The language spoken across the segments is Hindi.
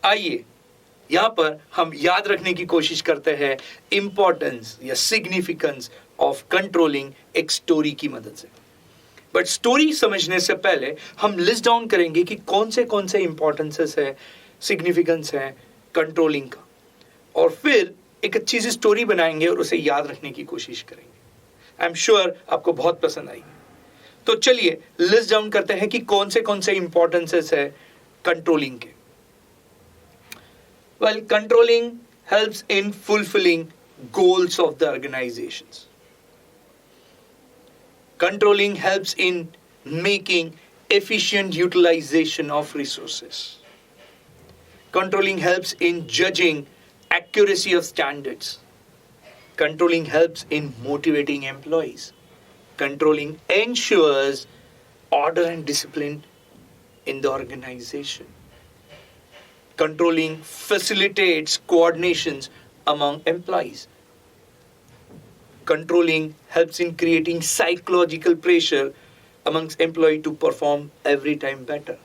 आइए यहाँ पर हम याद रखने की कोशिश करते हैं इंपॉर्टेंस या सिग्निफिकेंस ऑफ कंट्रोलिंग एक स्टोरी की मदद से। बट स्टोरी समझने से पहले हम लिस्ट डाउन करेंगे कि कौन से इंपॉर्टेंसेस है, सिग्निफिकेंस है कंट्रोलिंग का, और फिर एक अच्छी सी स्टोरी बनाएंगे और उसे याद रखने की कोशिश करेंगे। आई एम श्योर आपको बहुत पसंद आएगी। तो चलिए लिस्ट डाउन करते हैं कि कौन से इंपॉर्टेंसेस है कंट्रोलिंग के। Well, controlling helps in fulfilling goals of the organizations. Controlling helps in making efficient utilization of resources. Controlling helps in judging accuracy of standards. Controlling helps in motivating employees. Controlling ensures order and discipline in the organization. Controlling facilitates coordinations among employees. Controlling helps in creating psychological pressure amongst employees to perform every time better.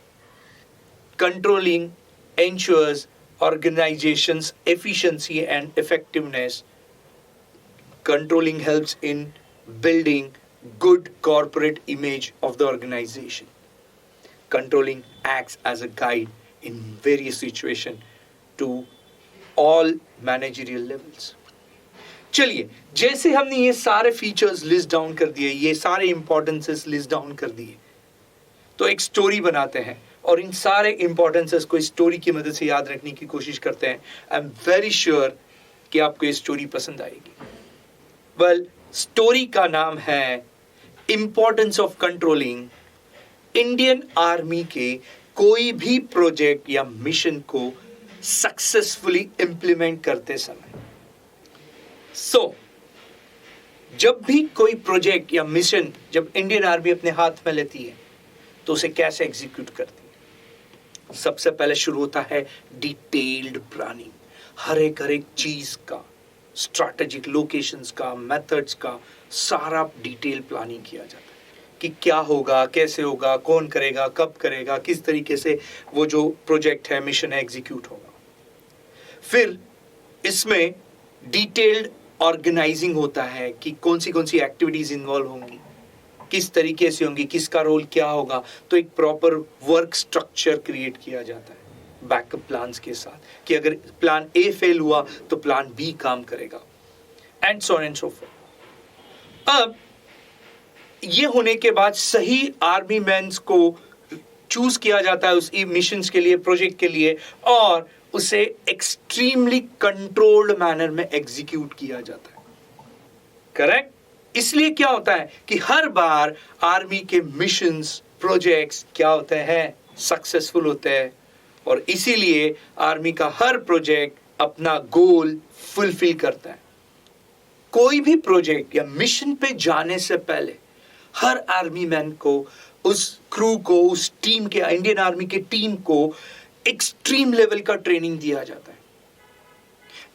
Controlling ensures organization's efficiency and effectiveness. Controlling helps in building good corporate image of the organization. Controlling acts as a guide in various situations to all managerial levels. चलिए, जैसे हमने ये सारे फीचर्स लिस्ट डाउन कर दिए, ये सारे इंपॉर्टेंसेस लिस्ट डाउन कर दिए, तो एक स्टोरी बनाते हैं और इन सारे इंपॉर्टेंसेस को इस स्टोरी की मदद से याद रखने की कोशिश करते हैं। आई एम वेरी श्योर कि आपको ये स्टोरी पसंद आएगी। वेल, स्टोरी का नाम है importance of controlling Indian army के कोई भी प्रोजेक्ट या मिशन को सक्सेसफुली इंप्लीमेंट करते समय। जब भी कोई प्रोजेक्ट या मिशन जब इंडियन आर्मी अपने हाथ में लेती है तो उसे कैसे एग्जीक्यूट करती है। सबसे पहले शुरू होता है डिटेल्ड प्लानिंग, हर एक चीज का, स्ट्रैटेजिक लोकेशंस का, मेथड्स का सारा डिटेल प्लानिंग किया जाता है कि क्या होगा, कैसे होगा, कौन करेगा, कब करेगा, किस तरीके से वो जो प्रोजेक्ट है, मिशन है, एग्जीक्यूट होगा। फिर इसमें डिटेल्ड ऑर्गेनाइजिंग होता है कि कौन सी एक्टिविटीज इन्वॉल्व होंगी, किस तरीके से होंगी, किसका रोल क्या होगा। तो एक प्रॉपर वर्क स्ट्रक्चर क्रिएट किया जाता है बैकअप प्लान्स के साथ कि अगर प्लान ए फेल हुआ तो प्लान बी काम करेगा, and so on and so fourth. अब ये होने के बाद सही आर्मी मैन्स को चूज किया जाता है उस मिशन के लिए, प्रोजेक्ट के लिए, और उसे एक्सट्रीमली कंट्रोल्ड मैनर में एग्जीक्यूट किया जाता है। करेक्ट। इसलिए क्या होता है कि हर बार आर्मी के मिशंस, प्रोजेक्ट्स क्या होते हैं, सक्सेसफुल होते हैं, और इसीलिए आर्मी का हर प्रोजेक्ट अपना गोल फुलफिल करता है। कोई भी प्रोजेक्ट या मिशन पे जाने से पहले हर आर्मी मैन को, उस क्रू को, उस टीम के, इंडियन आर्मी के टीम को एक्सट्रीम लेवल का ट्रेनिंग दिया जाता है।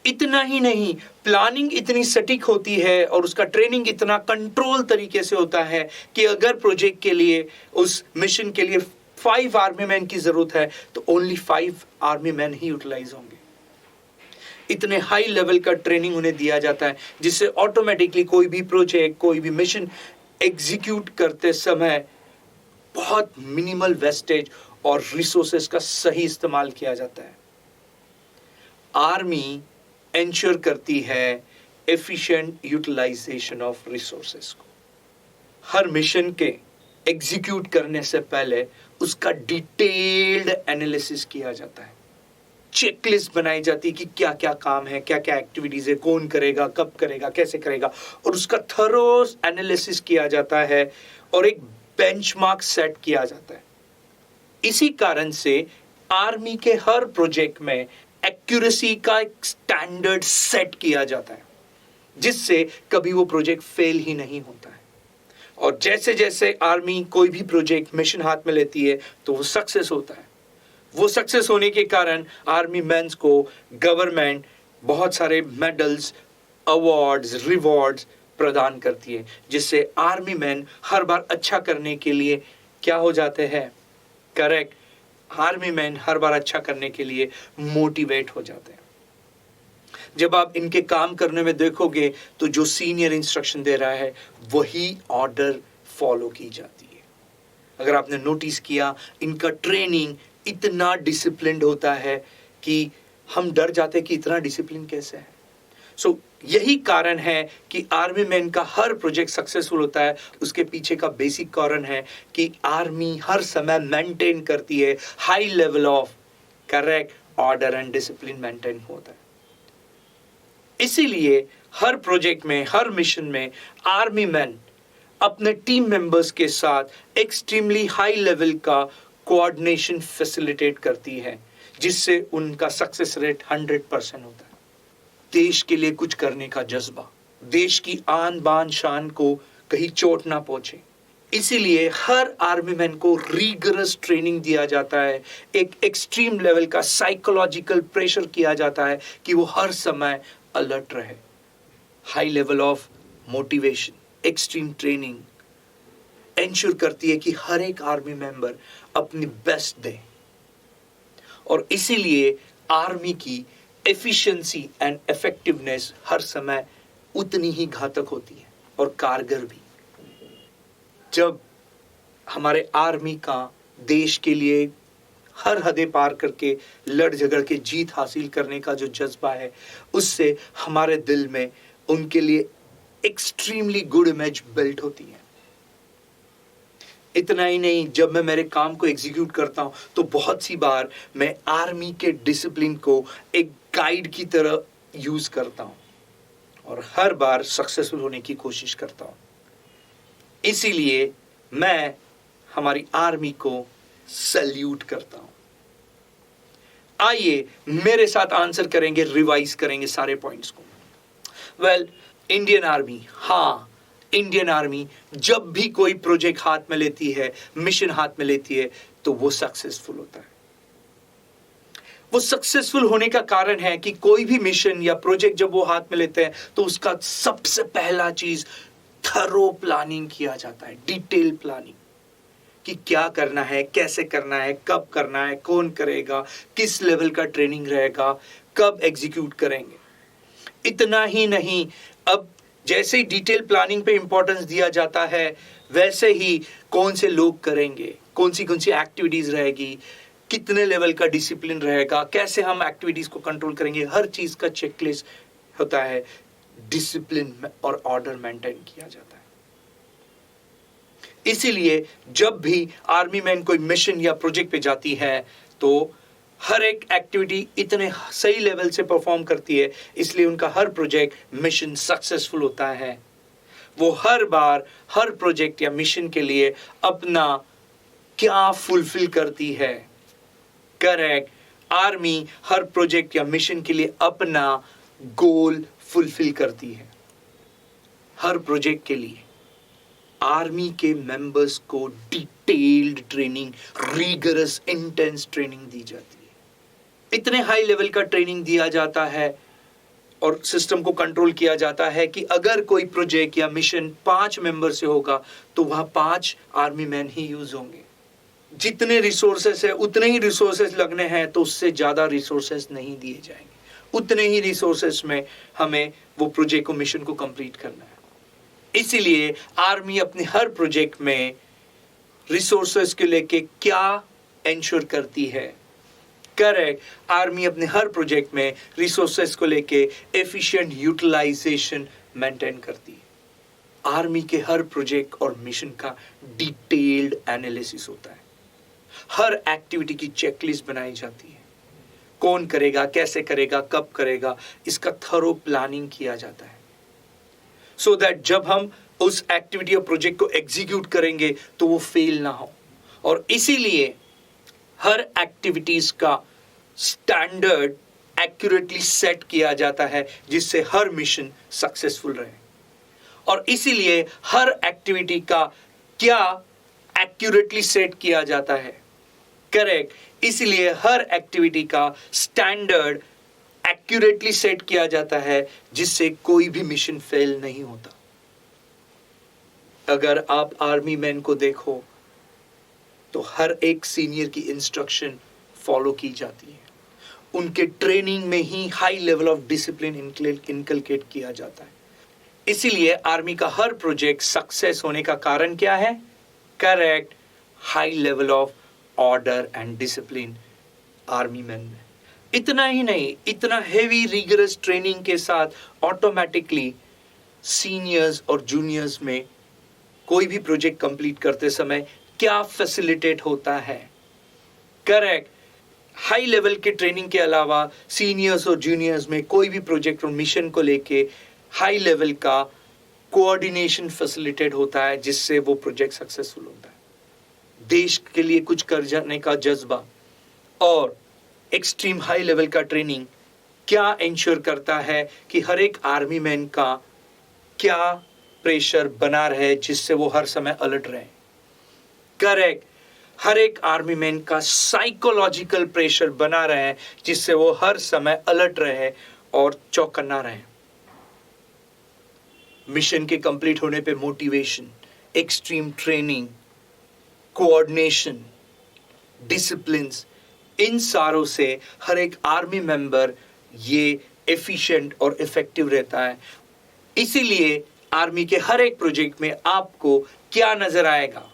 इतना ही नहीं, प्लानिंग इतनी सटीक होती है और उसका ट्रेनिंग इतना कंट्रोल तरीके से होता है कि अगर प्रोजेक्ट के लिए, उस मिशन के लिए 5 आर्मी मैन की जरूरत है तो ओनली 5 आर्मी मैन ही यूटिलाइज होंगे। इतने हाई लेवल का ट्रेनिंग उन्हें दिया जाता है जिससे ऑटोमेटिकली कोई भी प्रोजेक्ट, कोई भी मिशन एग्जीक्यूट करते समय बहुत मिनिमल वेस्टेज और रिसोर्सेस का सही इस्तेमाल किया जाता है। आर्मी एंश्योर करती है एफिशिएंट यूटिलाइजेशन ऑफ रिसोर्सेस को। हर मिशन के एग्जीक्यूट करने से पहले उसका डिटेल्ड एनालिसिस किया जाता है, चेकलिस्ट बनाई जाती है कि क्या क्या काम है, क्या क्या एक्टिविटीज है, कौन करेगा, कब करेगा, कैसे करेगा, और उसका थरो एनालिसिस किया जाता है और एक बेंचमार्क सेट किया जाता है। इसी कारण से आर्मी के हर प्रोजेक्ट में एक्यूरेसी का एक स्टैंडर्ड सेट किया जाता है जिससे कभी वो प्रोजेक्ट फेल ही नहीं होता है। और जैसे जैसे आर्मी कोई भी प्रोजेक्ट, मिशन हाथ में लेती है तो वो सक्सेस होता है। वो सक्सेस होने के कारण आर्मी मैन्स को गवर्नमेंट बहुत सारे मेडल्स, अवार्ड्स, रिवॉर्ड्स प्रदान करती है जिससे आर्मी मैन हर बार अच्छा करने के लिए क्या हो जाते हैं, करेक्ट, आर्मी मैन हर बार अच्छा करने के लिए मोटिवेट हो जाते हैं। जब आप इनके काम करने में देखोगे तो जो सीनियर इंस्ट्रक्शन दे रहा है वही ऑर्डर फॉलो की जाती है। अगर आपने नोटिस किया, इनका ट्रेनिंग इतना डिसिप्लिन्ड होता है कि हम डर जाते कि इतना डिसिप्लिन कैसे है। यही कारण है कि आर्मी मैन का हर प्रोजेक्ट सक्सेसफुल होता है। उसके पीछे का बेसिक कारण है कि आर्मी हर समय मेंटेन करती है high level of correct order and discipline maintain होता है। इसीलिए हर प्रोजेक्ट में, हर मिशन में आर्मी मैन अपने टीम मेंबर्स के साथ एक्सट्रीमली हाई लेवल का कोऑर्डिनेशन फैसिलिटेट करती है, जिससे उनका सक्सेस रेट 100% होता है। देश के लिए कुछ करने का जज्बा, देश की आन बान शान को कहीं चोट ना पहुंचे, इसीलिए हर आर्मी मैन को रिगरस ट्रेनिंग दिया जाता है। एक एक्सट्रीम लेवल का साइकोलॉजिकल प्रेशर किया जाता है कि वो हर समय अलर्ट रहे। High level of motivation, extreme training ensure करती है कि हर एक आर्मी मेंबर अपनी बेस्ट दे, और इसीलिए आर्मी की एफिशिएंसी एंड इफेक्टिवनेस हर समय उतनी ही घातक होती है और कारगर भी। जब हमारे आर्मी का देश के लिए हर हदें पार करके लड़ झगड़ के जीत हासिल करने का जो जज्बा है, उससे हमारे दिल में उनके लिए एक्सट्रीमली गुड इमेज बिल्ड होती है। इतना ही नहीं, जब मैं मेरे काम को एग्जीक्यूट करता हूं तो बहुत सी बार मैं आर्मी के डिसिप्लिन को एक गाइड की तरह यूज करता हूं और हर बार सक्सेसफुल होने की कोशिश करता हूं। इसीलिए मैं हमारी आर्मी को सैल्यूट करता हूं। आइए मेरे साथ आंसर करेंगे, रिवाइज करेंगे सारे पॉइंट्स को। वेल, इंडियन आर्मी, हाँ, इंडियन आर्मी जब भी कोई प्रोजेक्ट हाथ में लेती है, मिशन हाथ में लेती है, तो वो सक्सेसफुल होता है। वो सक्सेसफुल होने का कारण है कि कोई भी मिशन या प्रोजेक्ट जब वो हाथ में लेते हैं तो उसका सबसे पहला चीज थरो प्लानिंग किया जाता है, डिटेल प्लानिंग, कि क्या करना है, कैसे करना है, कब करना है, कौन करेगा, किस लेवल का ट्रेनिंग रहेगा, कब एग्जीक्यूट करेंगे। इतना ही नहीं, अब जैसे ही डिटेल प्लानिंग पे इंपॉर्टेंस दिया जाता है, वैसे ही कौन से लोग करेंगे, कौन सी एक्टिविटीज रहेगी, कितने लेवल का डिसिप्लिन रहेगा, कैसे हम एक्टिविटीज को कंट्रोल करेंगे, हर चीज का चेकलिस्ट होता है, डिसिप्लिन और ऑर्डर मेंटेन किया जाता है। इसीलिए जब भी आर्मी मैन कोई मिशन या प्रोजेक्ट पे जाती है तो हर एक एक्टिविटी इतने सही लेवल से परफॉर्म करती है, इसलिए उनका हर प्रोजेक्ट, मिशन सक्सेसफुल होता है। वो हर बार हर प्रोजेक्ट या मिशन के लिए अपना क्या फुलफिल करती है, करेक्ट, आर्मी हर प्रोजेक्ट या मिशन के लिए अपना गोल फुलफिल करती है। हर प्रोजेक्ट के लिए आर्मी के मेंबर्स को detailed training, rigorous intense training दी जाती है। इतने हाई लेवल का ट्रेनिंग दिया जाता है और सिस्टम को कंट्रोल किया जाता है कि अगर कोई प्रोजेक्ट या मिशन 5 मेंबर से होगा तो वहां 5 आर्मी मैन ही यूज होंगे। जितने रिसोर्सेस है उतने ही रिसोर्सेस लगने हैं, तो उससे ज्यादा रिसोर्सेस नहीं दिए जाएंगे। उतने ही रिसोर्सेस में हमें वो प्रोजेक्ट को, मिशन को कंप्लीट करना है। इसीलिए आर्मी अपने हर प्रोजेक्ट में रिसोर्सेस के लेके क्या एंश्योर करती है, करेक्ट, आर्मी अपने हर प्रोजेक्ट में रिसोर्सेस को लेके एफिशिएंट यूटिलाइजेशन मेंटेन करती है। आर्मी के हर प्रोजेक्ट और मिशन का डिटेल्ड एनालिसिस होता है। हर एक्टिविटी की चेकलिस्ट बनाई जाती है, कौन करेगा, कैसे करेगा, कब करेगा, इसका थरो प्लानिंग किया जाता है, सो दैट जब हम उस एक्टिविटी और प्रोजेक्ट को एग्जीक्यूट करेंगे तो वो फेल ना हो। और इसीलिए हर एक्टिविटीज का स्टैंडर्ड एक्यूरेटली सेट किया जाता है, जिससे हर मिशन सक्सेसफुल रहे। और इसीलिए हर एक्टिविटी का क्या एक्यूरेटली सेट किया जाता है, करेक्ट, इसीलिए हर एक्टिविटी का स्टैंडर्ड एक्यूरेटली सेट किया जाता है, जिससे कोई भी मिशन फेल नहीं होता। अगर आप आर्मी मैन को देखो तो हर एक सीनियर की इंस्ट्रक्शन फॉलो की जाती है, उनके ट्रेनिंग में ही high level of discipline inculcate किया जाता है। इसीलिए आर्मी का हर प्रोजेक्ट सक्सेस होने का कारण क्या है? Correct, high level of order and discipline army man में। इतना ही नहीं, इतना हेवी रिगरस ट्रेनिंग के साथ ऑटोमेटिकली सीनियर्स और जूनियर्स में कोई भी प्रोजेक्ट कंप्लीट करते समय क्या फैसिलिटेट होता है? करेक्ट, हाई लेवल के ट्रेनिंग के अलावा सीनियर्स और जूनियर्स में कोई भी प्रोजेक्ट और मिशन को लेके हाई लेवल का कोऑर्डिनेशन फैसिलिटेट होता है, जिससे वो प्रोजेक्ट सक्सेसफुल होता है। देश के लिए कुछ कर जाने का जज्बा और एक्सट्रीम हाई लेवल का ट्रेनिंग क्या इंश्योर करता है कि हर एक आर्मी मैन का क्या प्रेशर बना रहे, जिससे वो हर समय अलर्ट रहे। करेक्ट, हर एक आर्मी मैन का साइकोलॉजिकल प्रेशर बना रहे, जिससे वो हर समय अलर्ट रहे और चौकन्ना रहे। मिशन के कंप्लीट होने पे motivation, extreme training, coordination, discipline, इन सारों से हर एक आर्मी मेंबर ये एफिशिएंट और इफेक्टिव रहता है। इसीलिए आर्मी के हर एक प्रोजेक्ट में आपको क्या नजर आएगा?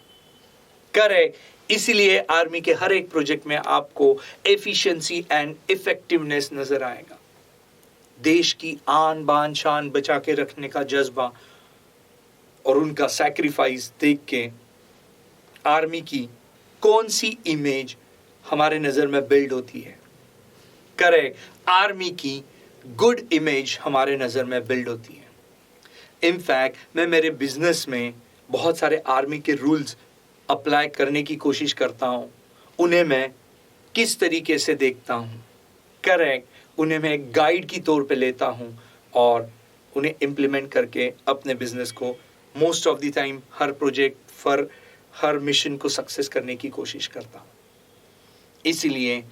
करेक्ट, इसीलिए आर्मी के हर एक प्रोजेक्ट में आपको एफिशिएंसी एंड इफेक्टिवनेस नजर आएगा। देश की आन बान शान बचा के रखने का जज्बा और उनका सैक्रिफाइस देख के आर्मी की कौन सी इमेज हमारे नजर में बिल्ड होती है? करेक्ट, आर्मी की गुड इमेज हमारे नजर में बिल्ड होती है। इनफैक्ट मैं मेरे बिजनेस में बहुत सारे आर्मी के रूल्स अप्लाई करने की कोशिश करता हूं। उन्हें मैं किस तरीके से देखता हूं? करेक्ट, उन्हें मैं एक गाइड की तौर पे लेता हूं और उन्हें इम्प्लीमेंट करके अपने बिजनेस को most of the time her project for her mission को सक्सेस करने की कोशिश करता हूं। इसीलिए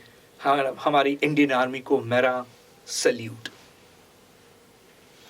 हमारी इंडियन आर्मी को मेरा सल्यूट।